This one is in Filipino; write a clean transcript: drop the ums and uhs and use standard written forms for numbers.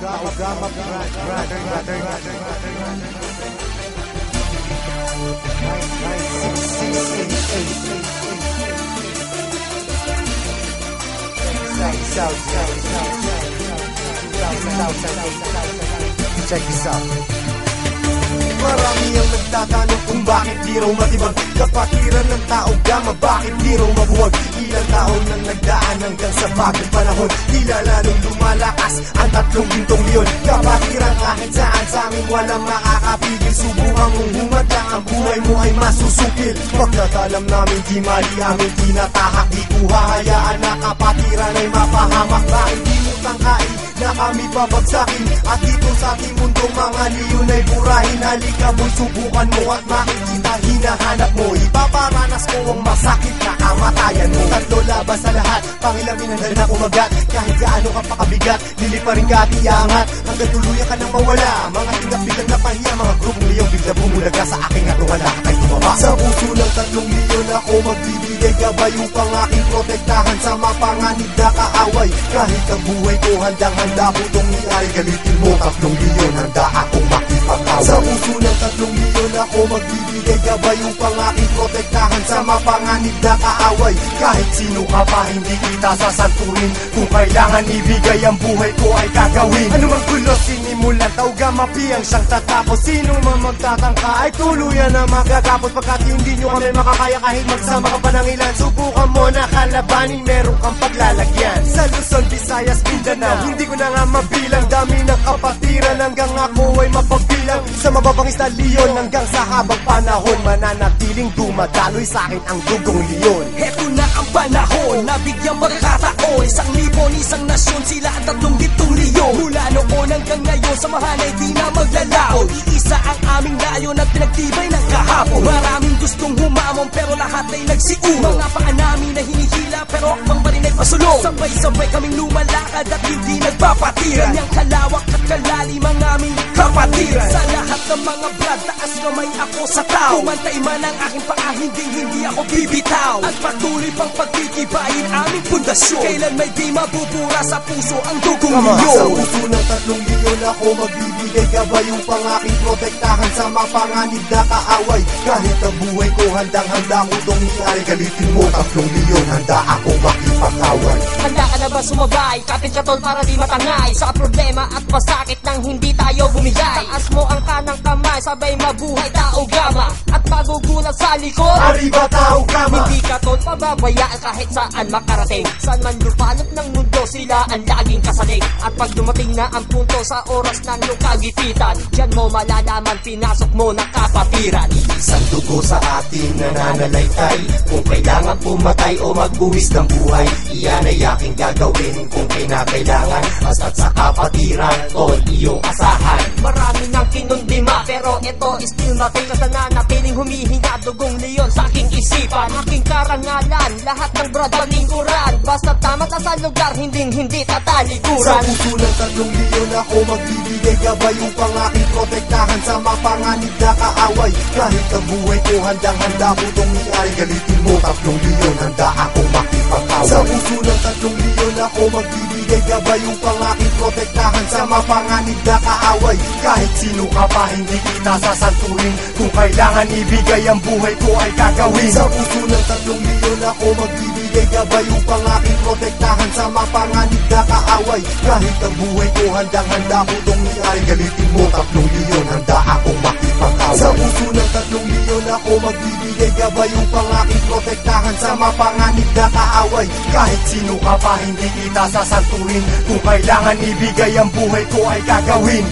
Taugama brother. Check this out. Marami ang nagtatanong kung bakit di raw matibag kapatiran ng Taugama, bakit di raw mabuwag. Ilang taon nang nagdaan hanggang sa bagong panahon, tila lalong lumalakas ang 30 leon. Kapatiran kahit saan sa amin walang makakapigil. Subukan mong humadlang, ang buhay mo ay masusukil. Pagkatalam namin di mali amin tinatahak, di ko hahayaan na kapatiran ay mapahamak. Bakit di mo tangkain na kami babagsakin? At dito sa ating mundo mga leon ay burahin. Halika mo'y subukan mo at makikita hinahanap mo. Ipaparanas ko ang masakit na kamatayan mo. Tatlo laban sa lahat, pangilang minandal na kumagat. Kahit gaano ka pakabigat, lilipa rin ka at iangat hanggang tuluyan ka nang mawala. Mga tingap-bigang na pahiya, mga grupong liyong bigla bumulaga sa aking atungala kay tumaba. Sa puso ng 3 leon ako magbibigay gabay upang aking protektahan sa mapanganib na kaaway. Kahit ang buhay ko handang-handa ko itong iay. Galitin mo 3 leon, handa akong makipag-away. Sa puso ng 3 leon ako magbibigay gabay upang aking protektahan sa mapanganib na kaaway. Kahit sino ka pa hindi kita sasanturin, kung kailangan ibigay ang buhay ko ay gagawin. Anumang gulo sinimulan, Taugama piyang siyang tatapos. Sino man magtatangka ay tuluyan na magagapos. Pagkat hindi nyo kami makakaya kahit magsama ka pa ng ilan. Subukan mo na kalabanin, meron kang paglalagyan. Sa Luzon, Visayas, Mindanao, hindi ko na nga mabilang. Dami ng kapatiran hanggang ako ay mapagbilang. Sa mababangis na leon hanggang sa habang panahon, mananatiling dumadaloy sa akin ang dugong leon. Heto na ang panahon, nabigyang magkataon. 1,000 nasyon, sila ang 30 leon. Mula noon hanggang ngayon, samahan ay di na maglalaon. Iisa ang aming layon at pinagtibay ng kahapon. Maraming gustong humamon pero lahat ay nagsiuno. Mga paa namin na hinihila pero akbang pa rin ay pasulong. Sabay-sabay kaming lumalakad at hindi nagpapatiran. Ganyang kalawak at kalalim ang aming kapatiran. Sa lahat ng mga brad, taas kamay ako sa tao. Kumantay man ang aking paa, hindi ako bibitaw. At patuloy pang pagtitibayin aming pundasyon. Kailan may di mabubura sa puso ang dugong leon. Sa puso ng 3 leon ako magbibigay gabay upang aking protektahan sa mapanganib na kaaway. Kahit ang buhay ko handang-handa ko itong iay. Galitin mo 3 leon, handa akong makipag-away. Handa ka na ba sumabay? Kapit ka tol para di matangay sa problema at masakit nang hindi tayo bumigay. Taas mo ang kanang kamay, sabay mabuhay Taugama. At magugulat sa likod, Arriba Taugama! hindi ka tol pababayaan kahit saan makarating. Saan man lupalot ng mundo, sila ang laging kasalig. At pag dumating na ang punto sa oras ng iyong kagipitan, diyan mo malalaman pinasok mo na kapatiran. Isang dugo sa ating nananalaytay. Kung kailangan pumatay o magbuwis ng buhay, iyan ay aking gagawin kung kinakailangan. Basta't sa kapatiran, tol, iyong asahan. Marami nang kinundima pero ito still nothing. Kasi nanatiling humihinga dugong leon sa aking isipan. Aking karangalan, lahat ng brad paningkuran. Basta tama ka sa lugar, hindi Sa tatalikuran. puso ng 3 leon ako magbibigay gabay upang aking protektahan sa mapanganib na kaaway. Kahit ang buhay ko handang-handa ko itong iay. Galitin mo 3 leon, handa akong makipag-away. Sa puso ng 3 leon ako magbibigay gabay upang aking protektahan sa mapanganib na kaaway. Kahit sino ka pa hindi kita sasanturin, kung kailangan ibigay ang buhay ko ay gagawin. Sa puso ng 3 leon ako magbibigay gabay upang aking protektahan sa mapanganib na kaaway. Kahit ang buhay ko handang-handa ko itong iay. Galitin mo 3 leon, handa akong makipag-away. Sa puso ng 3 leon ako magbibigay gabay upang aking protektahan sa mapanganib na kaaway. Kahit sino ka pa hindi kita sasanturin, kung kailangan ibigay ang buhay ko ay gagawin.